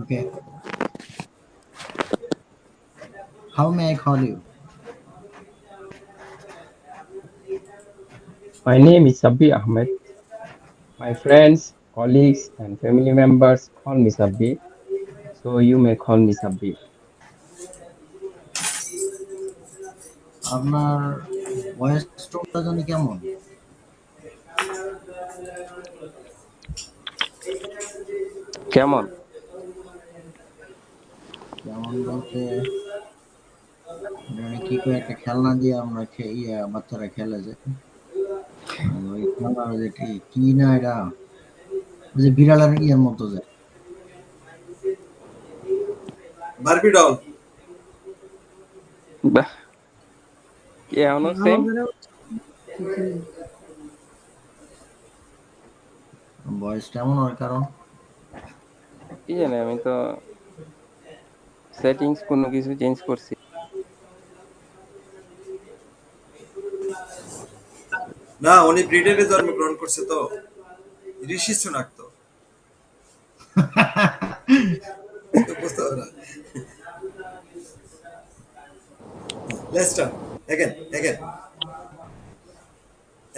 Okay. How may I call you? My name is Sabir Ahmed. My friends, colleagues, and family members call me Sabir, so you may call me Sabir. আপনার voice টোনটা জানি কেমন? কেমন? কেমন বলতে মানে কি করে একটা খেলনা দিয়ে আমরা বাচ্চারা খেলে যে ওই খেলনা যে কি না এটা ওই যে বিড়ালের ইয়ের মতো যে বারবি ডল। বাহ, এখনো সেম? ভয়েসটা এমন হওয়ার কারণ কি জানি, আমি তো সেটিংস কোনো কিছু চেঞ্জ করছি। না, উনি ব্রিটেনে জন্মগ্রহণ করছে তো, ঋষি সুনাক তো। বুঝতে পারো না। Let's start again.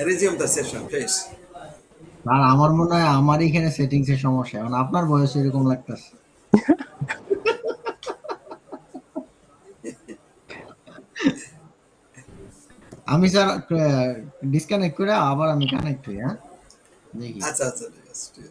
Resume the session, please. আর আমার মনে হয় আমার এখানে সেটিংস এর সমস্যা এখন আপনার ভয়েস এরকম লাগতেছে আমি স্যার ডিসকানেক্ট করে আবার আমি কানেক্ট হই হ্যাঁ দেখি আচ্ছা ঠিক আছে।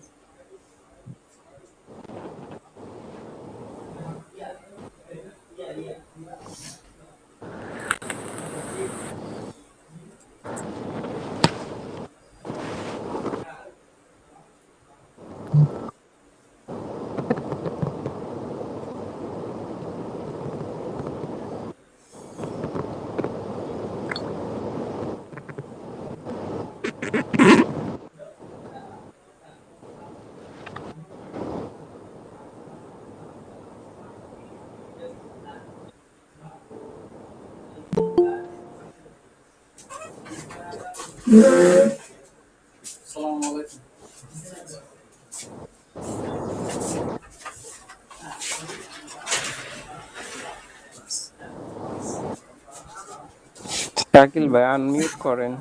শাকিল ভাই আনমিউট করেন।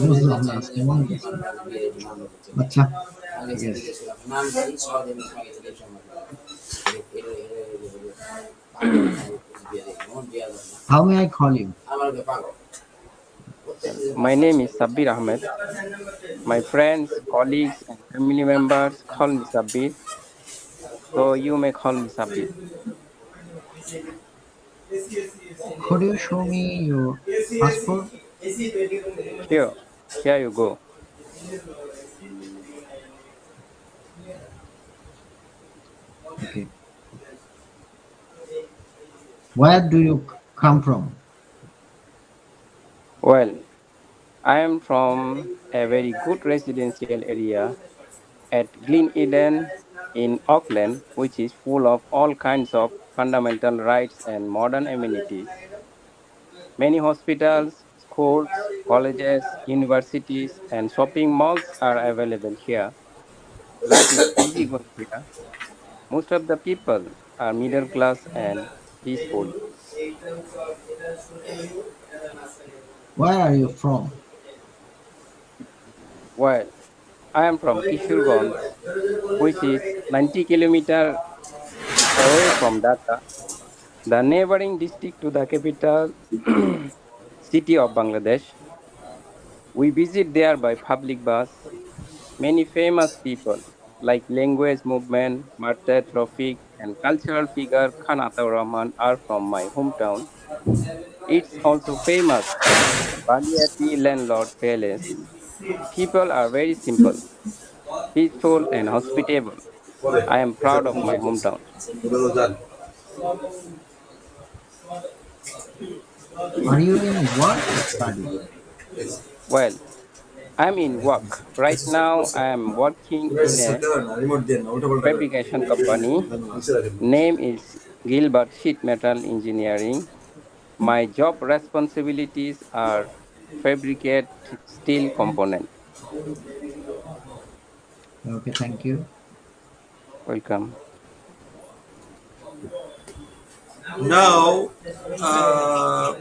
বুঝলাম না কেমন আচ্ছা ঠিক আছে How may I call you? My name is Sabir Ahmed. My friends, colleagues, and family members call me Sabir, so you may call me Sabir. Could you show me your passport? Here you go. Okay. Where do you come from? Well, I am from a very good residential area at Glen Eden in Auckland, which is full of all kinds of fundamental rights and modern amenities. Many hospitals, schools, colleges, universities, and shopping malls are available here. Life is easy going here. Most of the people are middle class and peaceful. Where are you from? Well, I am from Kishurganj, which is 90 kilometers away from Dhaka, the neighboring district to the capital city of Bangladesh. We visit there by public bus. Many famous people like language movement, Marta Trophic, and cultural figure Khan Ataur Rahman are from my hometown. It's also famous for Baliati Landlord Palace. People are very simple, peaceful, and hospitable. I am proud of my hometown. Are you in work or study? Well, I'm in work. Right now, I am working in a fabrication company. Name is Gilbert Sheet Metal Engineering. My job responsibilities are fabricate steel component. Okay, thank you. Welcome. Now, uh,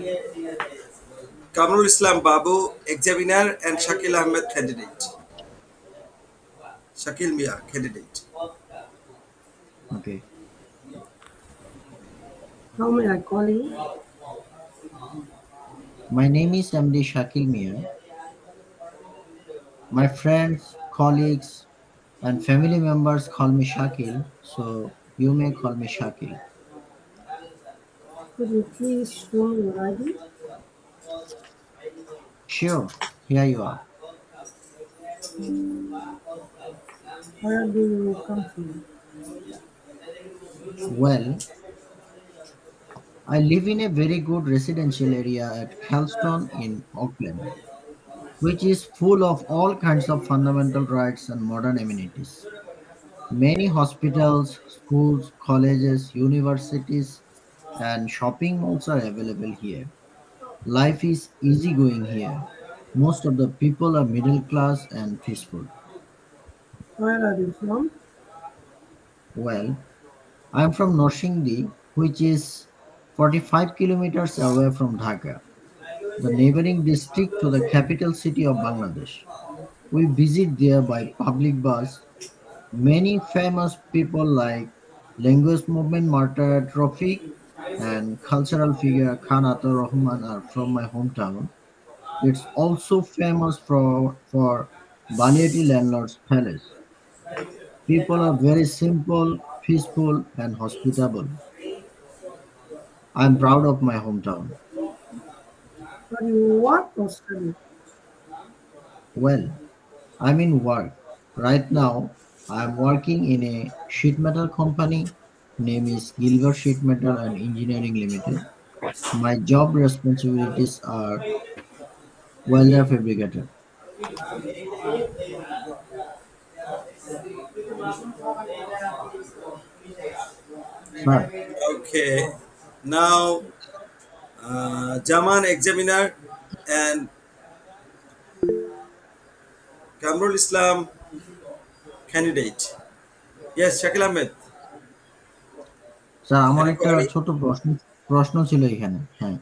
Kamrul Islam Babu, examiner, and Shakil Ahmed, candidate. Shakil Mia, candidate. Okay. How may I call you? My name is MD Shakil Mia. My friends, colleagues, and family members call me Shakil, so you may call me Shakil. Could you please show me your ID? Sure, here you are. Where do you come from? Well, I live in a very good residential area at Helston in Auckland, which is full of all kinds of fundamental rights and modern amenities. Many hospitals, schools, colleges, universities, and shopping malls are available here. Life is easygoing here. Most of the people are middle class and peaceful. Where are you from? Well, I am from Norsingdi, which is 45 kilometers away from Dhaka, the neighboring district to the capital city of Bangladesh. We visit there by public bus. Many famous people like language movement martyr Tropik and cultural figure Khan Atar Rahman are from my hometown. It's also famous for Baliati Landlord's Palace. People are very simple, peaceful, and hospitable. I'm proud of my hometown. Are you work or study? Well, I'm in work. Right now, I'm working in a sheet metal company. Name is Gilbert Sheet Metal and Engineering Limited. My job responsibilities are welder fabricator. Sir, Okay. Now, Jaman, examiner, and Kamrul Islam, candidate. Yes, Shakil Ahmed. Sir আমার Any একটা query? ছোট প্রশ্ন প্রশ্ন ছিল এখানে। হ্যাঁ,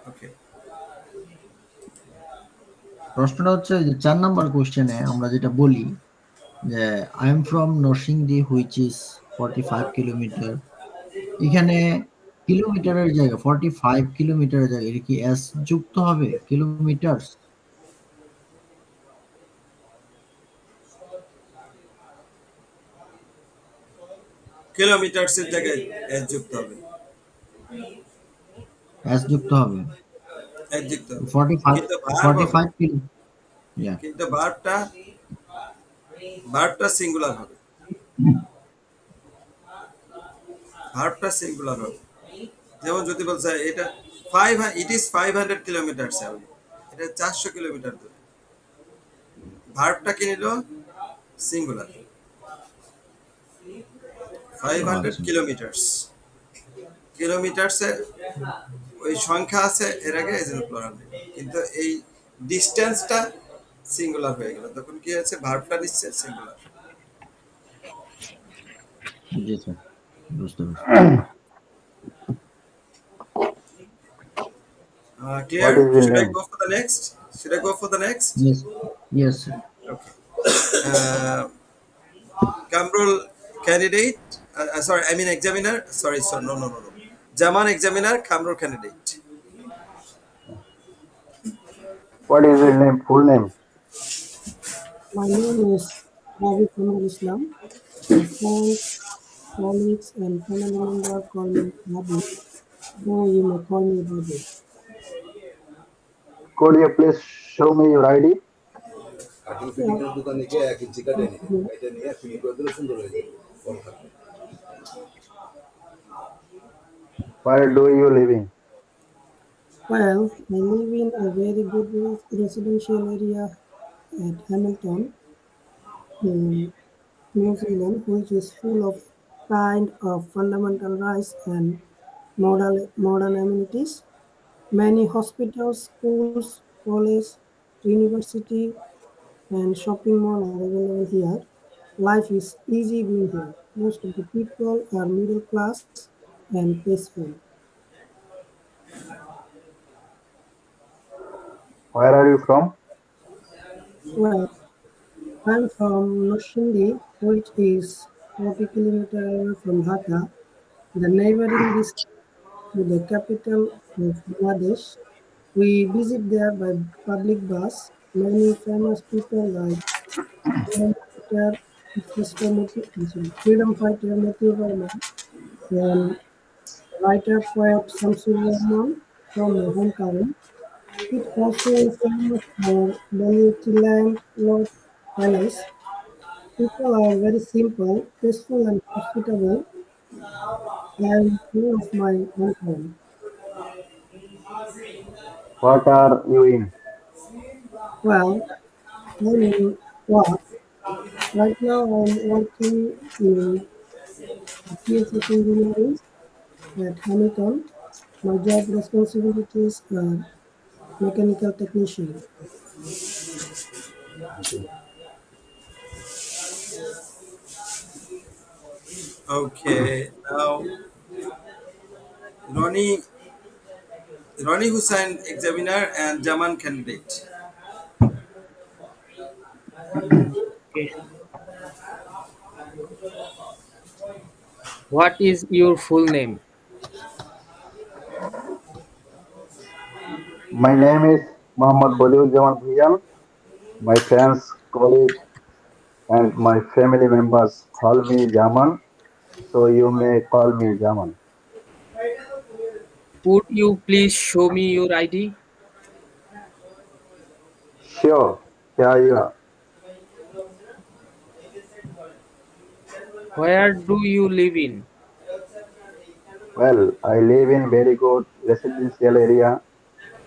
Okay. প্রশ্নটা হচ্ছে যে ৪ নাম্বার কোয়েশ্চেনে আমরা যেটা বলি যে I am from Narsingdi which is 45 kilometre. এখানে কিলোমিটারের জায়গায় 45 কিলোমিটারের জায়গায় এটা কি এস যুক্ত হবে কিলোমিটারস? কিলোমিটার্সের জায়গায় এস যুক্ত হবে। এস যুক্ত হবে। এস যুক্ত হবে। 45 কিন্তু ভার্ব হবে। 45 কিলো ইয়া কিন্তু ভার্বটা সিঙ্গুলার হবে। ভার্বটা সিঙ্গুলার হবে। যেমন যদি বলছে এটা ইট ইজ 500 কিলোমিটার অ্যাওয়ে, এটা 400 কিলোমিটার দূরে। ভার্বটা কি নিল? সিঙ্গুলার। 500 আচ্ছা কিলোমিটার্স। কিলোমিটার্সে ওই সংখ্যা আছে এর আগে, এই জন্য প্লুরাল নিল। কিন্তু এই ডিস্টেন্সটা সিঙ্গুলার হয়ে গেল, তখন কি হয়েছে? ভার্বটা নিচ্ছে সিঙ্গুলার। জি স্যার বুঝতে পারছি। Clear? What is your Should I name? go for the next? Should I go for the next? Yes, yes sir. Okay. Kamrul candidate. Sorry, I mean examiner. Sorry, no. Jaman examiner, Kamrul candidate. What is your name? Full name? My name is Ravi Kumar Islam. My friends, colleagues, and family members call me Babu. Though you may call me Babu. Could you please show me your ID? Where do you live in? Well, I live in a very good residential area at Hamilton, in New Zealand, which is full of kind of fundamental rights and modern amenities. Many hospitals, schools, colleges, university, and shopping mall are available here. Life is easy being here. Most of the people are middle class and peaceful. Where are you from? Well, I'm from Noshindi, which is 40 kilometers away from Dhaka, the neighboring district to the capital of Bangladesh. We visit there by public bus. Many famous people like freedom fighter, freedom fighter Moti Verma and writer poet Shamsul Rahman from my hometown. It also famous for Bollywood Lord Palace. People are very simple, peaceful and hospitable. I am proud of my hometown. What are you in? Well, I'm in work. Right now I'm working in PSS engineering at Hamilton. My job responsibilities are mechanical technician. Okay. Okay, now Ronnie Ronnie Hussain examiner and German candidate. Okay. What is your full name? My name is Mohammad Badiuজ্জামান Bhuiyan. My friends, colleagues, and my family members call me Jaman, so you may call me Jaman. Would you please show me your ID? Sure, here you are. Where do you live in? Well, I live in very good residential area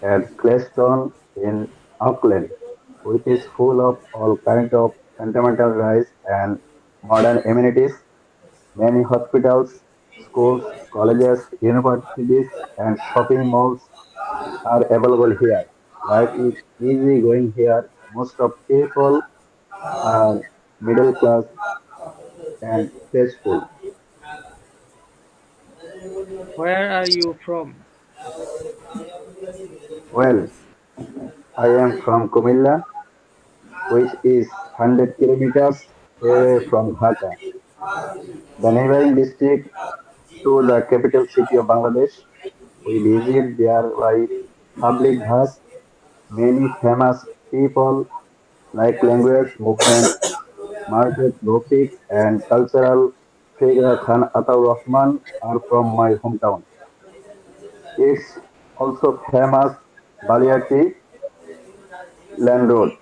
at Clayston in Auckland, which is full of all kinds of fundamental rights and modern amenities. Many hospitals, schools, colleges, universities, and shopping malls are available here. Life is easy going here. Most of people are middle class and peaceful. Where are you from? Well, I am from Kumilla, which is 100 kilometers away from Dhaka, the neighboring district to the capital city of Bangladesh. We visit there by public bus. Many famous people like language movement, market Rafik, and cultural figure Khan Ataur Rahman are from my hometown. It's also famous Baliati Land Road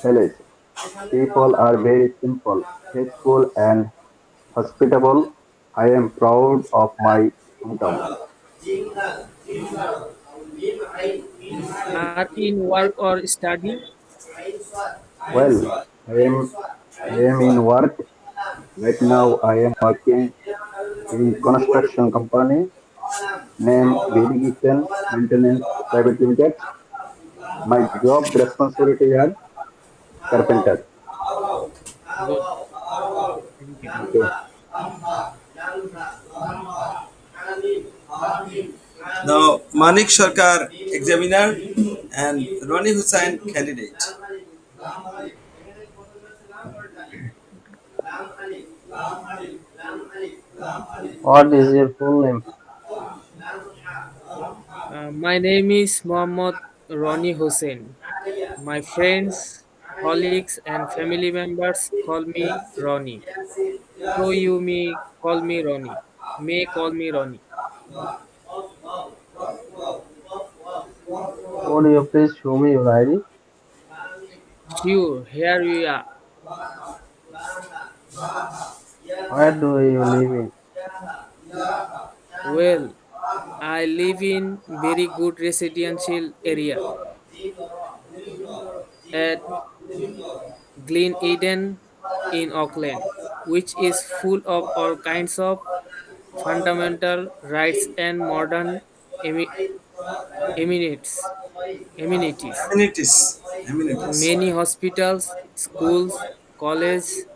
village. People are very simple, peaceful, and hospitable. I am proud of my hometown. Are in work or study? Well, I am I am in work right now. I am working in construction company named Irrigation Maintenance Private Limited. My job responsibility are carpenter. Good. Thank you. Okay. Now Manik Sarkar examiner and Ronnie Hussain candidate. What is your full name? My name is Mohammad Roni Hussein. My friends, colleagues, and family members call me Ronnie. So you may call me Ronnie. May call me Ronnie. Would you please show me your ID? Sure, here we are. Where do you live in? Well, I live in very good residential area at Glen Eden in Auckland, which is full of all kinds of fundamental rights and modern amenities, amenities. Amenities. Amenities. Many hospitals, schools, colleges,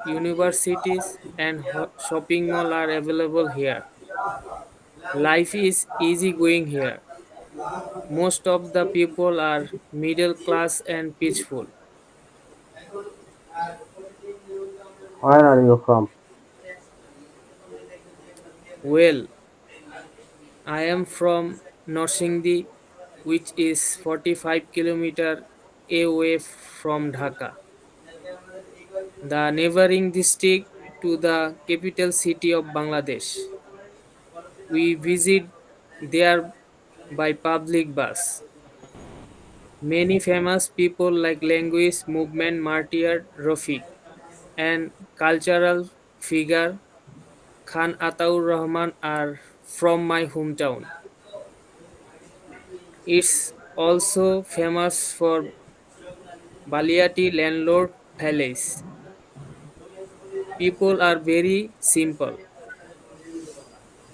universities, and shopping mall are available here. Life is easy going here. Most of the people are middle class and peaceful. Where are you from? Well, I am from Norsingdi, which is 45 kilometers away from Dhaka, the neighboring district to the capital city of Bangladesh. We visit there by public bus. Many famous people like language movement martyr Rafiq and cultural figure Khan Ataur Rahman are from my hometown. It's also famous for Baliati landlord palace. People are very simple,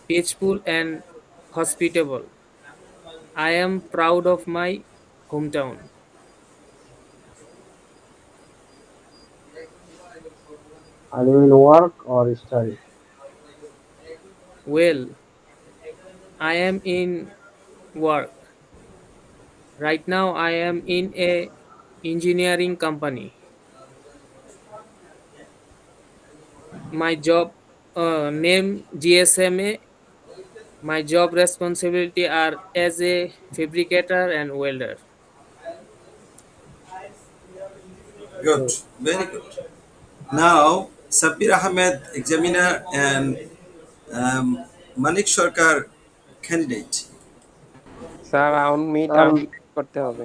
peaceful and hospitable. I am proud of my hometown. Are you in work or study? Well, I am in work. Right now I am in a engineering company. My job name GSMA. My job responsibility are as a fabricator and welder. Good. Good. Very good. Now, Sabir Ahmed, examiner, and um, Manik Sarkar, candidate. Sir unmute Sir, unmute করতে হবে।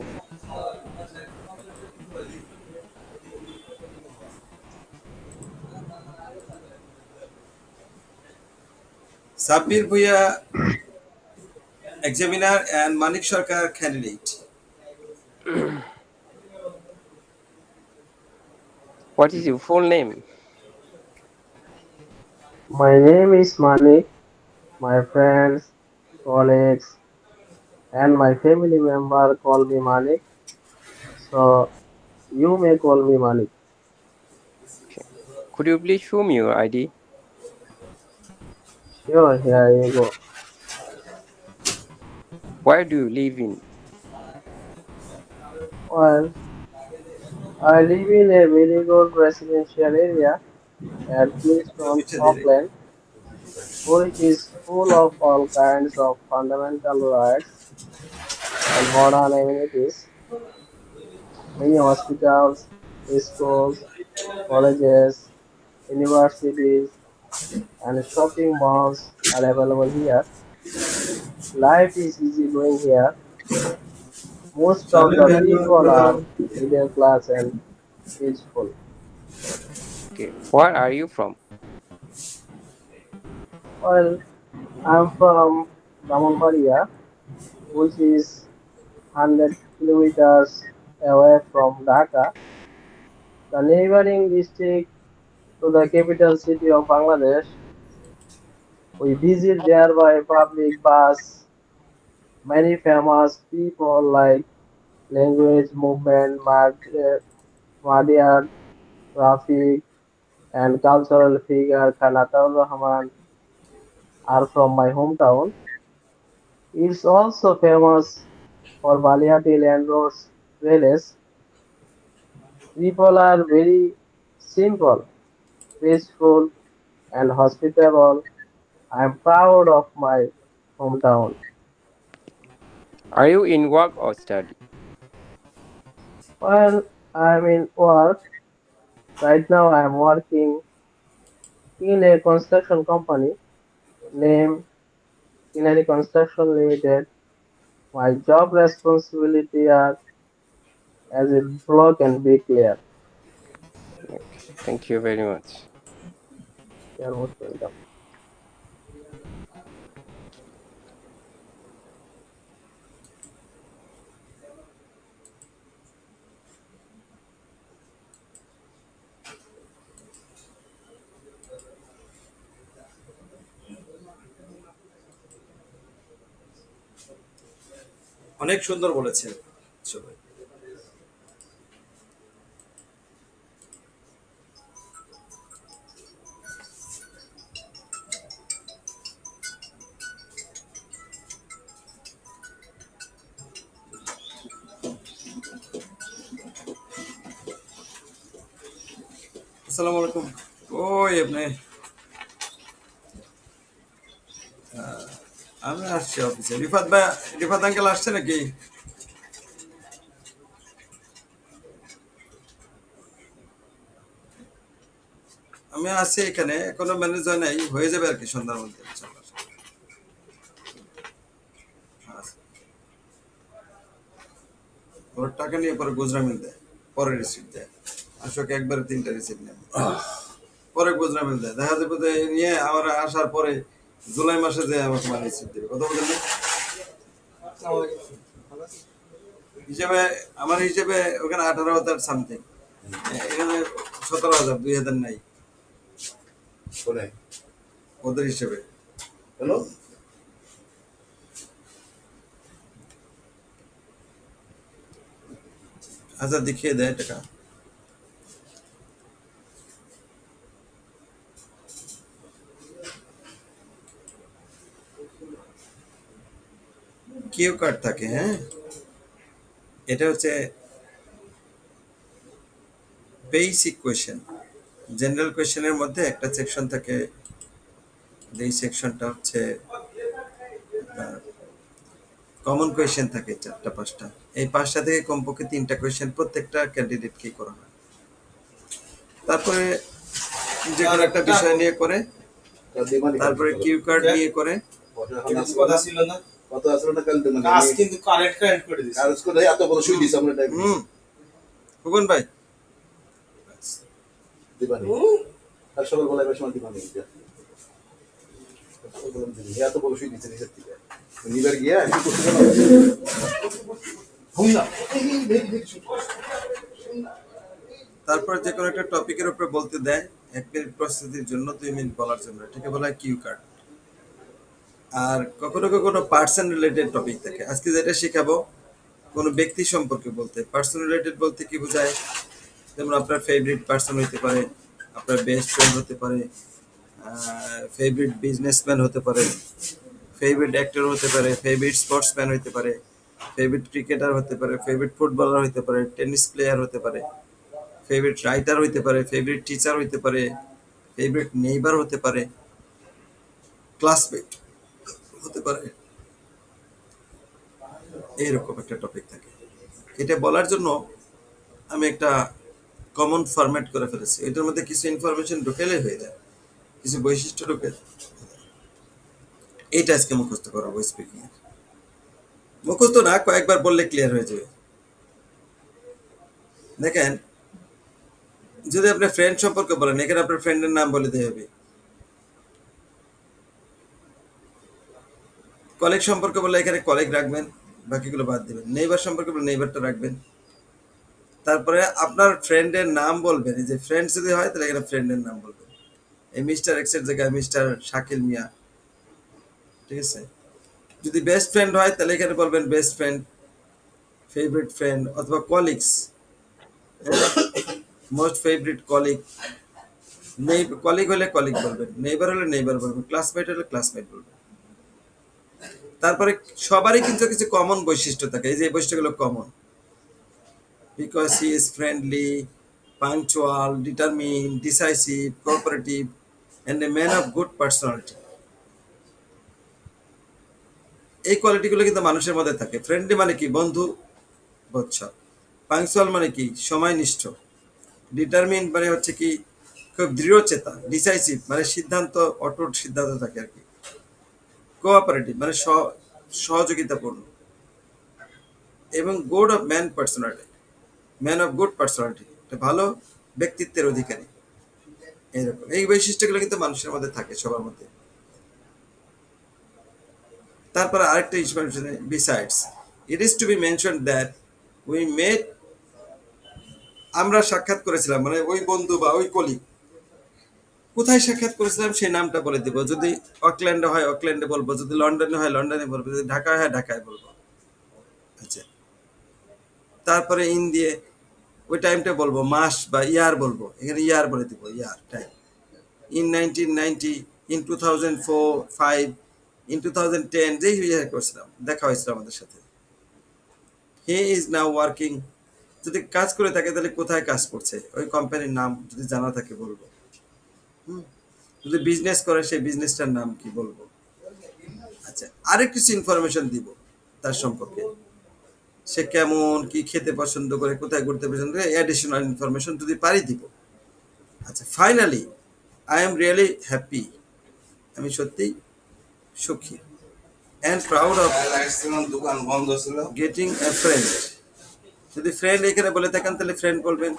Sabir Bhuya, examiner, and Manik Sarkar, candidate. What is your full name? my name is Manik. My friends, colleagues, and my family member call me Manik. So you may call me Manik. Okay. Could you please show me your ID? Sure, here you go. Where do you live in? Well, I live in a very good residential area at Kingston, Auckland, which is full of all kinds of fundamental rights and modern amenities. Many hospitals, schools, colleges, universities, and shopping malls are available here. Life is easy going here. Most of the people are middle class and peaceful. Okay. Where are you from? Well, I'm from Brahmanbaria, which is 100 kilometers away from Dhaka, the neighboring district to the capital city of Bangladesh. We visit there by public bus. Many famous people like language movement, Madhyar, Rafiq, and cultural figure Kanatar Rahman are from my hometown. It's also famous for Baliati Landlord's Palace. People are very simple, peaceful, and hospitable. I'm proud of my hometown. Are you in work or study? Well, I'm in work. Right now, I'm working in a construction company named Scenery Construction Limited. My job responsibility are as a block and bricklayer. Okay. Thank you very much. You're most welcome. অনেক সুন্দর বলেছে সবাই। আসসালামু আলাইকুম। ওই আপনি আমি আসছি অফিসে। রিফাত ভাই, রিফাত আঙ্কেল আসছে নাকি? আমি আছি এখানে, এখনো ম্যানেজ হয় নাই, হয়ে যাবে আর কি সন্ধ্যার মধ্যে ইনশাআল্লাহ। আচ্ছা। ওর টাকা নিয়ে পরে গুজরা মিল দেয়, পরে রিসিপ্ট দেয়। আসলে একবারে 3টা রিসিপ্ট নেয়, পরে গুজরা মিল দেয়। দেখা যাবে যে নিয়ে আমার আসার পরে জুলাই মাসে যে আমাকে মানে রিসিপ্ট দেবে। কথা বলছেন না? হিসেবে আমার হিসেবে ওখানে 18,000 সামথিং, এখানে 17,000, 2,000 নাই ওদের হিসেবে। হ্যালো, আচ্ছা দেখিয়ে দেয় টাকা। কিউ কার্ড থাকে, হ্যাঁ, এটা হচ্ছে বেসিক কোয়েশ্চেন। জেনারেল কোয়েশ্চেনের মধ্যে একটা সেকশন থাকে, এই সেকশনটা হচ্ছে কমন কোয়েশ্চেন থাকে 4টা 5টা। এই 5টা থেকে কমপক্ষে 3টা কোয়েশ্চেন প্রত্যেকটা ক্যান্ডিডেটকে করা হয়। তারপরে যে কোনো একটা বিষয় নিয়ে করে, তারপরে কিউ কার্ড নিয়ে করে। কথা ছিল না, কত আসলে না কাল মানে কাজ কিন্তু কারেক্ট করে দিছি। কাজ করে এত বড় শুই দিছি আমরা টাইম। হুকুন ভাই দিবানি আর সকাল বেলা বেশ সময় দিবানি এটা এত বড় শুই দিছি নিচে থেকে নিবার গিয়া একটু করতে না হুম না। তারপর যে কোনো একটা টপিকের উপরে বলতে দেয়, 1 মিনিট প্রস্তুতির জন্য, 2 মিনিট বলার জন্য, এটাকে বলা হয় কিউ কার্ড। আর কখনো কখনো পার্সন রিলেটেড টপিক থাকে। আজকে যেটা শেখাবো কোনো ব্যক্তি সম্পর্কে বলতে। পার্সন রিলেটেড বলতে কি বোঝায়? যেমন আপনার ফেভারিট পার্সন হতে পারে, আপনার বেস্ট ফ্রেন্ড হতে পারে, ফেভারিট বিজনেসম্যান হতে পারে, ফেভারিট অ্যাক্টর হতে পারে, ফেভারিট স্পোর্টসম্যান হতে পারে, ফেভারিট ক্রিকেটার হতে পারে, ফেভারিট ফুটবলার হতে পারে, টেনিস প্লেয়ার হতে পারে, ফেভারিট রাইটার হতে পারে, ফেভারিট টিচার হতে পারে, ফেভারিট নেইবার হতে পারে, ক্লাসমেট হতে পারে। এইরকম একটা টপিক থাকে। এটা বলার জন্য আমি একটা কমন ফরম্যাট করে ফেলেছি। এটার মধ্যে কিছু ইনফরমেশন ঢুকেলে হয়ে যায়, কিছু বৈশিষ্ট্য ঢুকে। এইটা আজকে মুখস্থ করাবো স্পিকিং এর। মুখস্থ না, কয়েকবার বললে ক্লিয়ার হয়ে যাবে। দেখেন, যদি আপনি ফ্রেন্ড সম্পর্কে বলেন, এখানে আপনার ফ্রেন্ডের নাম বলে দিতে হবে। কলিগ সম্পর্কে বললে এখানে কলিগ রাখবেন, বাকিগুলো বাদ দিবেন। নেইবার সম্পর্কে বললে নেইবারটা রাখবেন। তারপরে আপনার ফ্রেন্ডের নাম বলবেন। এই যে ফ্রেন্ড যদি হয় তাহলে এখানে ফ্রেন্ডের নাম বলবেন। এই মিস্টার এক্স এর জায়গায় মিস্টার শাকিল মিয়া, ঠিক আছে? যদি বেস্ট ফ্রেন্ড হয় তাহলে এখানে বলবেন বেস্ট ফ্রেন্ড, ফেভারিট ফ্রেন্ড, অথবা colleagues, most favourite colleague. Colleague হলে কলিগ বলবেন, নেইবার হলে নেইবার বলবেন, ক্লাসমেট হলে ক্লাসমেট বলবেন। তারপরে সবারই কিন্তু কিছু কমন বৈশিষ্ট্য থাকে। এই যে এই বৈশিষ্ট্যগুলো common. Because he is friendly, punctual, determined, decisive, cooperative, and a man of good personality. এই কোয়ালিটিগুলো কিন্তু মানুষের মধ্যে থাকে। ফ্রেন্ডলি মানে কি? বন্ধু বৎসল। পাংচুয়াল মানে কি? সময়নিষ্ঠ। ডিটারমিন মানে হচ্ছে কি? খুব দৃঢ়চেতা। ডিসাইসিভ মানে সিদ্ধান্ত, অটুট সিদ্ধান্ত থাকে আর কি। কোঅপারেটিভ মানে সহযোগিতাপূর্ণ। এবং good of man personality, man of good personality, ভালো ব্যক্তিত্বের অধিকারী। এইরকম এই বৈশিষ্ট্যগুলো কিন্তু মানুষের মধ্যে থাকে, সবার মধ্যে। তারপরে আরেকটা information, besides it is to be mention that we met, আমরা সাক্ষাৎ করেছিলাম, মানে ওই বন্ধু বা ওই কলিগ কোথায় সাক্ষাৎ করেছিলাম সেই নামটা বলে দিব। যদি অকল্যান্ডে হয় অকল্যান্ডে বলবো, যদি লন্ডনে হয় লন্ডনে বলবো, যদি ঢাকায় হয় ঢাকায় বলবো। আচ্ছা, তারপরে ইন দিয়ে ওই টাইমটা বলবো, মাস বা ইয়ার বলবো, এখানে ইয়ার বলে দিব, ইয়ার টাইম। ইন 1990, ইন 2004, 5, ইন 2010, যেই ইয়ার করছিলাম, দেখা হয়েছিল আমাদের সাথে। হি ইজ নাও ওয়ার্কিং, যদি কাজ করে থাকে তাহলে কোথায় কাজ করছে, ওই কোম্পানির নাম যদি জানা থাকে বলবো। যদি বিজনেস করে সেই বিজনেসটার নাম কি বলবো। আচ্ছা, আরেক কিছু ইনফরমেশন দিব তার সম্পর্কে, সে কেমন, কি খেতে পছন্দ করে, কোথায় ঘুরতে পছন্দ করে, অ্যাডিশনাল ইনফরমেশন যদি পারি দিব। আচ্ছা, finally I am really happy, আমি সত্যিই সুখী, অ্যান্ড প্রাউড অফ দোকান বন্ধ ছিল। Getting a friend. যদি ফ্রেন্ড এখানে বলে থাকেন তাহলে ফ্রেন্ড বলবেন,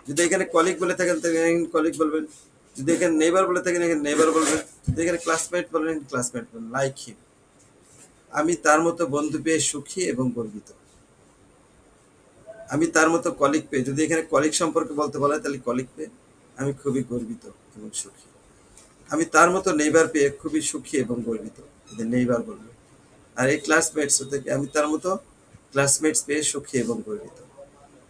যদি এখানে কলিগ বলে থাকেন তাহলে কলিগ বলবেন, যদি এখানে নেইবার বলে থাকেন এখানে নেইবার বলবেন, যদি এখানে ক্লাসমেট বলেন ক্লাসমেট বলবেন। লাইক হিম, আমি তার মতো বন্ধু পেয়ে সুখী এবং গর্বিত। আমি তার মতো কলিগ পেয়ে, যদি এখানে কলিগ সম্পর্কে বলতে বলা হয় তাহলে কলিগ পেয়ে আমি খুবই গর্বিত এবং সুখী। আমি তার মতো নেইবার পেয়ে খুবই সুখী এবং গর্বিত, এদের নেইবার বলবে। আর এই ক্লাসমেটস থেকে আমি তার মতো ক্লাসমেটস পেয়ে সুখী এবং গর্বিত।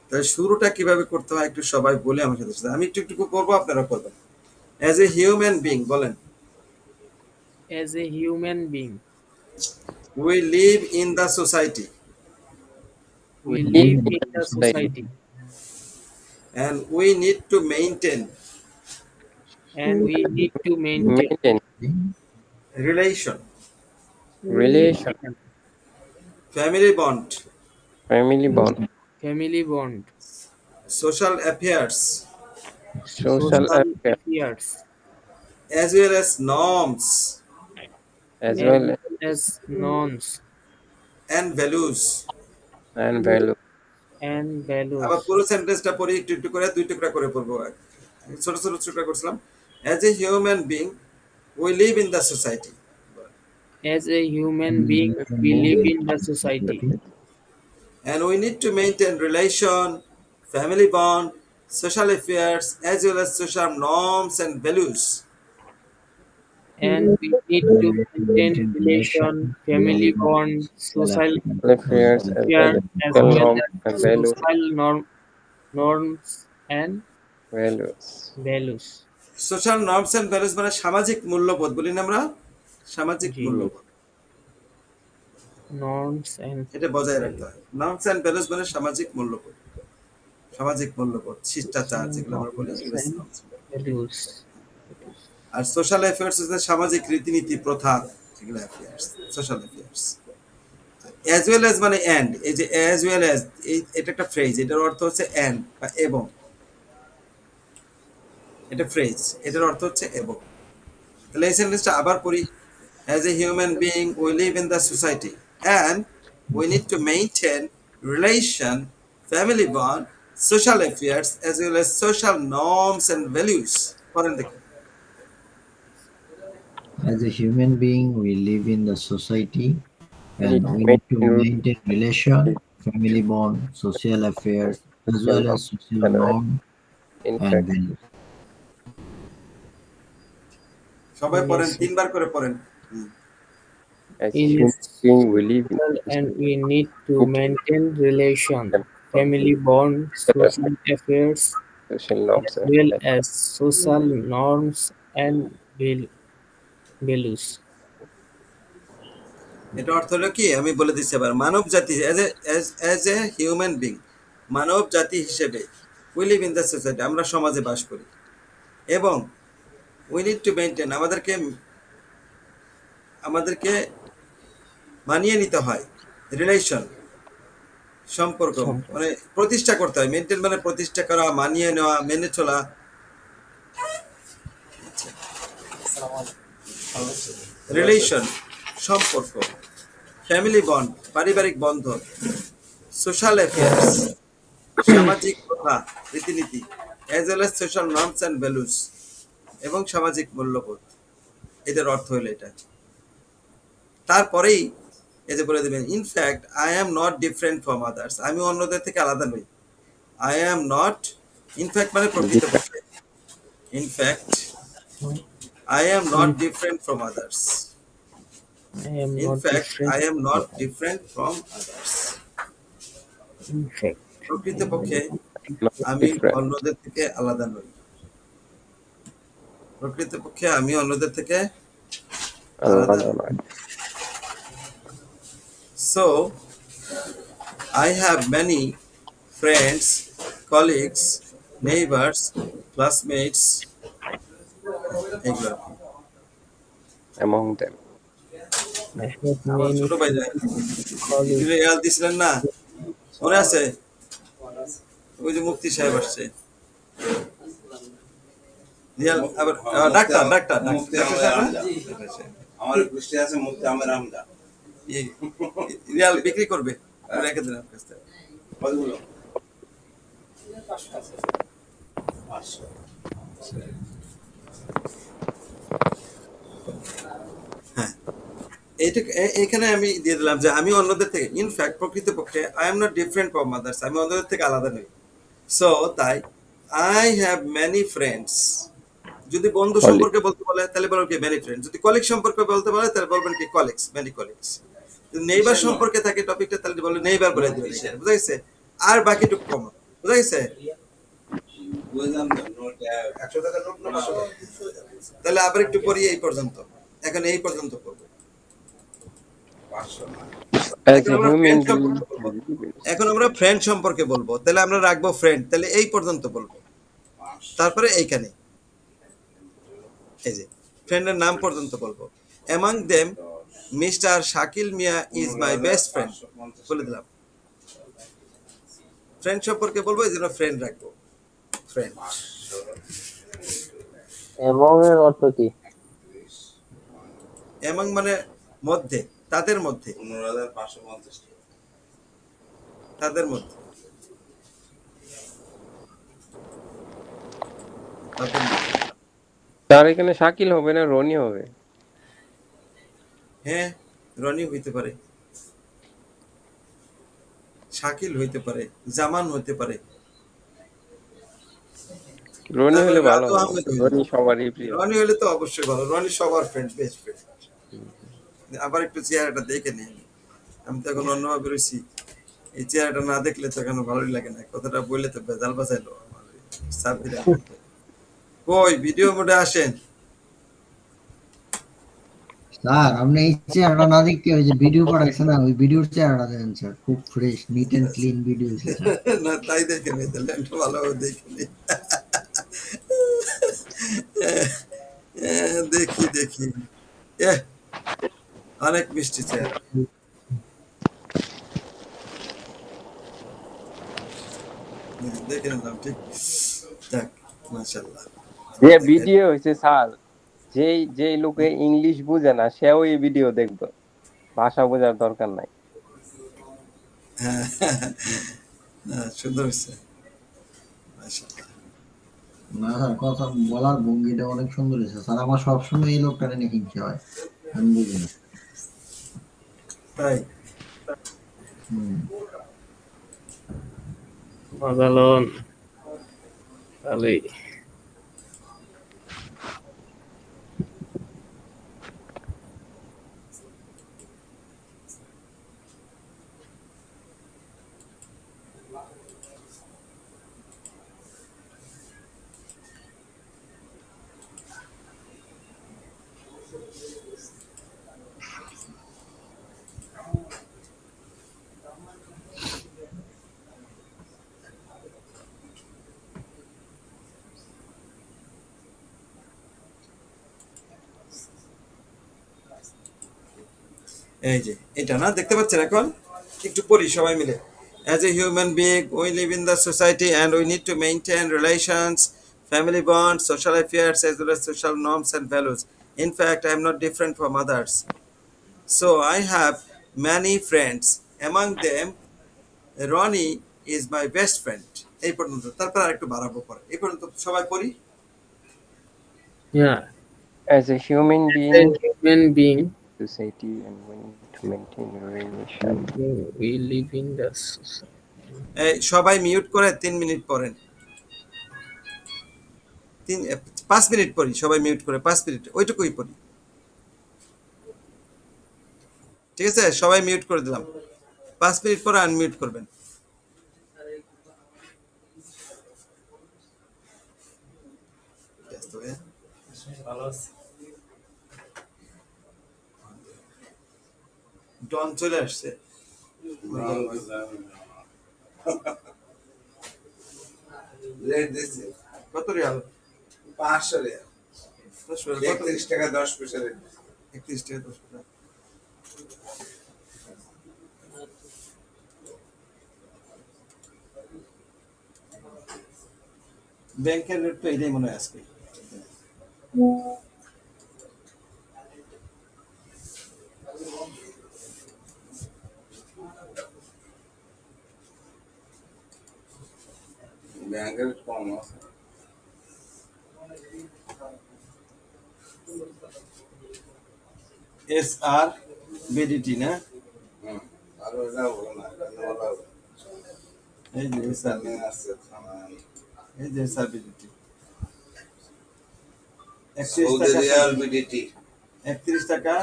তাহলে শুরুটা কিভাবে করতে হয় একটু সবাই বলে আমার সাথে সাথে, আমি একটু একটু করবো, আপনারা করবেন। অ্যাজ এ হিউম্যান বিং বলেন। As a human being, we live in the society we live in the society and we need to maintain and we need to maintain Maintain relation, relation, family bond, family bond, family bond, social affairs, social affairs, affairs, as well as norms as well as norms and values. and value. and values. আবার পুরো সেন্টেন্সটা পড়ি, একটু একটু করে দুই টুকরা করে পড়বো, ছোট ছোট টুকরা করছিলাম। As a human being we live in the society As a human being, we live in the society and we need to maintain relation, family bond, social affairs, as well as social norms and values. and we need to maintain relation, family bond, social Affairs as well affairs, as as well norms and as values. social norms and Values. values. Social norms and values মানে সামাজিক মূল্যবোধ বলি না আমরা, সামাজিক জি। মূল্যবোধ, Norms and এটা বজায় রাখতে হয়। নর্মস এন্ড ভ্যালুস মানে সামাজিক মূল্যবোধ, সামাজিক মূল্যবোধ, শিষ্টাচার যেগুলো আমরা বলি, এগুলো হচ্ছে norms and values। values. আর সোশ্যাল অ্যাফেয়ার্স হচ্ছে সামাজিক রীতিনীতি প্রথা, এগুলো affairs, social affairs. As well as মানে অ্যান্ড, এই যে অ্যাজ ওয়েল অ্যাজ, এটা একটা ফ্রেজ, এটার অর্থ হচ্ছে অ্যান্ড বা এবং, এটা ফ্রেজ, এটার অর্থ হচ্ছে এবং। তাহলে এই সেন্টেন্সটা আবার পড়ি। As a human being we live in the society and we need to maintain relation, family bond, social affairs as well as social norms and values. পড়েন দেখুন। As a human being, we live in the society and we need to maintain relation, family bond, social affairs, as well as social norm In and fact, values. সবাই পড়েন, তিনবার করে পড়েন। as In human being, we live in and we need to maintain relation, family bond, social affairs, social norms as and well as social norms and values. এটা অর্থ হলো কি, আমি বলে দিচ্ছি আবার। মানব জাতি এজ এ হিউম্যান বিং, মানব জাতি হিসেবে we live in the society, আমরা সমাজে বাস করি, এবং উই নিড টু মেনটেন, আমাদেরকে মানিয়ে নিতে হয়, রিলেশন, সম্পর্ক, মানে প্রতিষ্ঠা করতে হয়। মেনটেন মানে প্রতিষ্ঠা করা, মানিয়ে নেওয়া, মেনে চলা। রিলেশন সম্পর্ক, ফ্যামিলি বন্ড পারিবারিক বন্ধন, সোশ্যাল অ্যাফেয়ার্স সামাজিক কথা রীতিনীতি, as well as social norms and values এবং সামাজিক মূল্যবোধ। এদের অর্থ হলো এটা। তারপরেই এই যে বলে দেবেন, in fact I am not different from others, আমি অন্যদের থেকে আলাদা নই। আই অ্যাম নট, ইনফ্যাক্ট মানে প্রকৃতপক্ষে, in fact I am not different from others. I am In not fact, different. I am not different from others. Infect. প্রকৃতপক্ষে Not আমি different. অন্যদের থেকে আলাদা নই। প্রকৃতপক্ষে আমি অন্যদের থেকে আলাদা আলাদা নই। নয়। So I have many friends, colleagues, neighbors, classmates, এগুলো। Among them. I have আমার many ছোট ভাই colleagues. রিয়াল দিছিলেন না, মনে আছে? ওই যে মুফতি সাহেব আসছে রিয়াল, আবার ডাক্তার ডাক্তার মুফতি ডাক্তার আহমেদ সাহেব হামজা। না? আমার গোষ্ঠী আছে মুফতি আহমেদ হামজা। রিয়াল বিক্রি করবে রেখে দিন আপনার কাছ থেকে। কতগুলো? হ্যাঁ, এখানে আমি দিয়ে দিলাম যে আমি অন্যদের থেকে, ইনফ্যাক্ট প্রকৃতপক্ষে I am not different from others, আমি অন্যদের থেকে আলাদা নই। সো তাই আই হ্যাভ মেনি ফ্রেন্ডস। যদি বন্ধু Colleague. সম্পর্কে বলতে বলে তাহলে বলবেন কি মেনি ফ্রেন্ডস, যদি কলিগ সম্পর্কে বলতে বলে তাহলে বলবেন কি কলিগস, মেনি কলিগস। যদি নেইবার সম্পর্কে থাকে টপিকটা তাহলে বলবেন নেইবার বলে দিবেন, বুঝা গেছে? আর বাকিটুকু কম, বুঝা গেছে? বুঝলাম তো, নোট 100 টাকার নোট না 500 টাকা? তাহলে আবার একটু পড়ি এই পর্যন্ত, এখন এই পর্যন্ত করবো। 500 না। As এখন a আমরা human ফ্রেন্ড being, সম্পর্কে বলবো। এখন আমরা ফ্রেন্ড সম্পর্কে বলবো, তাহলে আমরা রাখবো ফ্রেন্ড, তাহলে এই পর্যন্ত বলবো। তারপরে এইখানে এই যে ফ্রেন্ডের নাম পর্যন্ত বলবো। Among them mister Shakil Mia is my best friend বলে দিলাম। ফ্রেন্ড সম্পর্কে বলবো, এই জন্য ফ্রেন্ড রাখবো, ফ্রেন্ড। এবং এর অর্থ কি? অ্যামাং মানে মধ্যে, তাদের মধ্যে, 15,550 টাকা। তাদের মধ্যে, তাদের মধ্যে। তার এখানে শাকিল হবে না রনি হবে? হ্যাঁ, রনি হইতে পারে, শাকিল হইতে পারে, জামান হইতে পারে, রনি তারপরে হলে ভালো রাজু হবে। আহমেদ হইতে রনি পারে। সবারই প্রিয়। রনি হইলে তো অবশ্যই ভালো, রনি সবার ফ্রেন্ড, বেস্ট ফ্রেন্ড। আবার একটু চেহারাটা দেখে নিই, আমি তো এখন অন্যভাবে রয়েছি, এই চেহারাটা না দেখলে তো এখন ভালোই লাগে না, কথাটা বললে তো বেজাল বাজাইলো আমার সাব্বির আহমেদ। কই ভিডিও মোডে আসেন। স্যার আপনি এই চেহারাটা না দেখতে ওই যে ভিডিও পাঠাইছে না, ওই ভিডিওর চেহারাটা দেখেন স্যার, খুব fresh neat and clean video হয়েছে স্যার। না তাই দেখে নিই, তাহলে একটু ভালোভাবে দেখে নিই। দেখি দেখি, এ অনেক মিষ্টি চেহারা, দেখে নিলাম, ঠিক যাক, মাশাআল্লাহ। যে ভিডিও হয়েছে স্যার, যেই লোকে ইংলিশ বুঝে না সেও এই ভিডিও দেখবে, ভাষা বোঝার দরকার নাই। হ্যাঁ, সুন্দর হয়েছে, মাশাআল্লাহ। না স্যার, কথা বলার ভঙ্গিটা অনেক সুন্দর হয়েছে স্যার, আমার সবসময় এই লোকটারে নিয়ে হিংসা হয়, আমি বুঝি না। তাই মাজালন তাহলে এই যে এটা না দেখতে পাচ্ছেন, এখন একটু পড়ি সবাই মিলে। As a human being, we live in the society and we need to maintain relations, family bonds, social affairs, as well as social norms and values. In fact, I am not different from others. So I have many friends. Among them, Ronnie is my best friend. এই পর্যন্ত, তারপর আর একটু বাড়াবো পরে। এই পর্যন্ত সবাই পড়ি। yeah, As a human a being, human being, society and we need to maintain relation. we live in the society. এই সবাই মিউট করে 3 মিনিট পড়েন। 5 মিনিট পড়ি, সবাই মিউট করে 5 মিনিট, ওইটুকুই পড়ি, ঠিক আছে? সবাই মিউট করে দিলাম, 5 মিনিট পরে আনমিউট করবেন। অবস্থা ভাইয়া? ভালো আছে। ডন চলে আসছে। রেট দিচ্ছে কত রিয়াল? 500 রিয়াল। 31 টাকা 10 পয়সা রেট। 31 টাকা 10 পয়সা। ব্যাংকের রেট তো এটাই মনে হয় আজকে। ব্যাংকের কম আছে। SR BDT না? আর ওটা বলো না, বলা এই যে SR সামনে আছে সামান। এই যে SR BDT। Saudi Real BDT 31 টাকা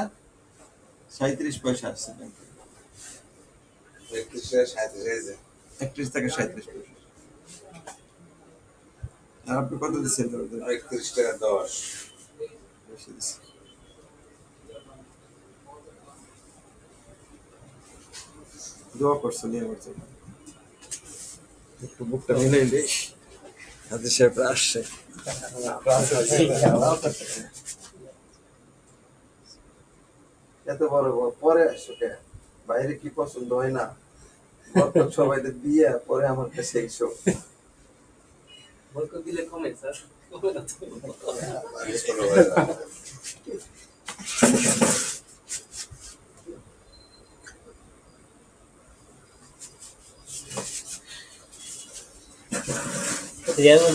37 পয়সা আছে ব্যাংকে। 31 টাকা 37 আছে। 31 টাকা 37 পয়সা। আর আপনি কত দিচ্ছেন? 31 টাকা 10। বেশি দিচ্ছেন। দোয়া করছেন আমার জন্য। একটু বুকটা মিলাই দিই। হাদিস সাহেব আসছে। এত বড় পরে আসছো কে? বাইরে কি পছন্দ হয় না? সবাই দিয়ে পরে আমার কাছে এসো। বলকো দিলে কমে স্যার।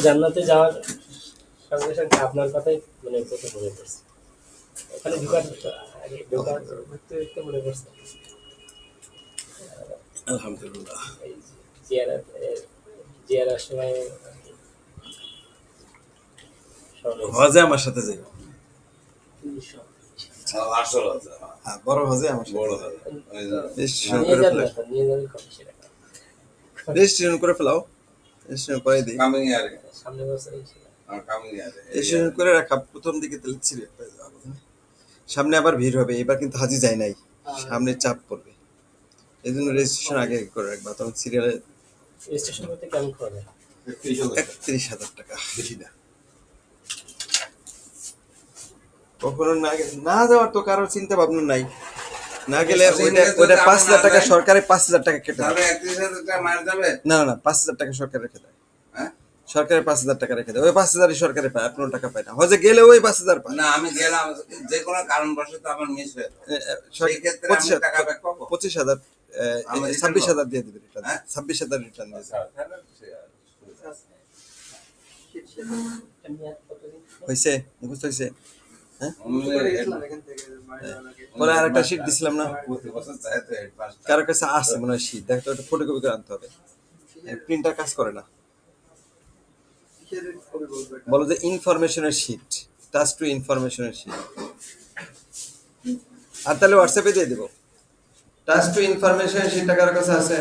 জান্নাতে যাওয়ার সঙ্গে সঙ্গে আপনার কথাই মানে প্রথম মনে পড়ছে। ওখানে ঢোকার দেখতে মনে পড়ছে। আলহামদুলিল্লাহ। জিয়ারার সময় হজে আমার সাথে যাই। 800 আছে। হ্যাঁ, বড় হজে আমার সাথে। বড় যাই। আছে। রেজিস্ট্রেশন নিয়ে করে যান ফেলাও। না, নিয়ে যাবেন কম বেশি টাকা। রেজিস্ট্রেশন করে ফেলাও। রেজিস্ট্রেশন করে দিই। কামিং ইয়ারে সামনের বছর ইনশাআল্লাহ। কামিং ইয়ারে রেজিস্ট্রেশন করে রাখা প্রথম দিকে তাহলে ছিঁড়ে পেয়ে যাবো। সামনে আবার ভিড় হবে। এবার কিন্তু হাজি যায় নাই। সামনে চাপ পড়বে। এই জন্য রেজিস্ট্রেশন আগে করে রাখবা। তখন সিরিয়ালে রেজিস্ট্রেশন করতে কেমন খরচ হয়? 31,000 টাকা। বেশি না। কখনো না যাওয়ার তো কারোর চিন্তা ভাবনা নাই। না গেলে ওইটা 5,000 টাকা সরকারে 5,000 টাকা কেটে দেয়। তাহলে 31,000 টাকা মার যাবে। না না না 5,000 টাকা সরকার রেখে দেয়। হ্যাঁ সরকারে 5,000 টাকা রেখে দেয়। ওই 5,000ই সরকারে পায়, 18 টাকা পায় না। হজে গেলে ওই 5,000 পায়। না আমি গেলাম যে কোনো কারণবশত আমার মিস হয়ে সেই ক্ষেত্রে আমি টাকা ব্যাক পাবো। 25,000 26,000 দিয়ে দিবে রিটার্ন। 26,000 রিটার্ন দিয়ে দিবে। হইছে? মুখস্থ হইছে? হ্যাঁ? পরে আরেকটা শীট দিছিলাম না? কারো কাছে আছে মনে হয় শীট। দেখো একটা ফটোকপি করে আনতে হবে। প্রিন্টার কাজ করে না। বলো যে ইনফরমেশনের শীট, টাচ টু ইনফরমেশনের শীট। আর তাহলে হোয়াটসঅ্যাপে দিয়ে দেবো। টাচ টু ইনফরমেশনের শীটটা কারো কাছে আছে?